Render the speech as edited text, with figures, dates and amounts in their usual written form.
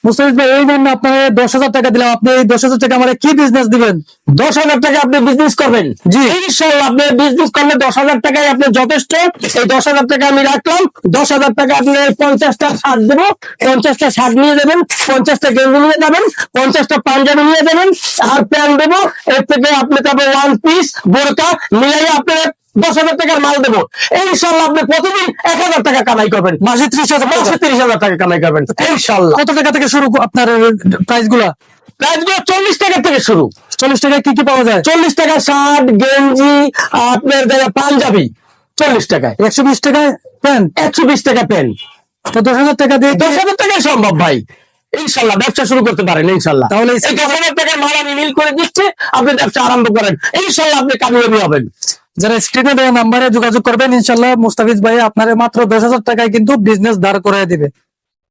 মুস্তাফিজ ভাই, এই জন্য আপনার 10,000 টাকা দিলাম, আপনি এই 10,000 টাকা আমার কি বিজনেস দিবেন? 10,000 টাকা আপনি বিজনেস করবেন? জি ইনশাআল্লাহ আপনি বিজনেস করলে 10,000 টাকায় আপনি যথেষ্ট। এই 10,000 টাকা আমি রাখলাম। 10,000 টাকা আপনি 50টা শার্ট দেবো, 50টা শার্ট নিয়ে যাবেন, 50টা গেঞ্জি নিয়ে যাবেন, 50টা পাঞ্জাবি নিয়ে যাবেন, আর প্যান্ট দেবো। এর থেকে আপনি তবে ওয়ান পিস বোরকা মিলাই আপনি 10,000 টাকার মাল দেবো। ইনশাআল্লাহ আপনি প্রতিদিন 1,000 টাকা কামাই করবেন, মাসে 30,000 টাকা। মাসে 30,000 টাকা কামাই করবেন ইনশাআল্লাহ। কত টাকা থেকে শুরু আপনার প্রাইস গুলা? প্রাইসগুলো 40 টাকা থেকে শুরু। 40 টাকায় কি কি পাওয়া যায়? 40 টাকা শার্ট, গেঞ্জি, আপনার পাঞ্জাবি 40 টাকায়। 120 টাকায় প্যান্ট, 120 টাকা পেন। তো 10,000 টাকা দিয়ে 10,000 টাকায় সম্ভব ভাই। ইনশাল্লাহ ব্যবসা শুরু করতে পারেন ইনশাল্লাহ। তাহলে এই 10,000 টাকার মাল আমি মিল করে দিচ্ছি, আপনি ব্যবসা আরম্ভ করেন, ইনশাল্লাহ আপনি কামিয়াবি হবেন। যারা স্ক্রিনে দেওয়া নাম্বারে যোগাযোগ করবেন, ইনশাল্লাহ মুস্তাফিজ ভাই আপনার মাত্র 10,000 টাকায় কিন্তু বিজনেস দাঁড় করায় দিবে।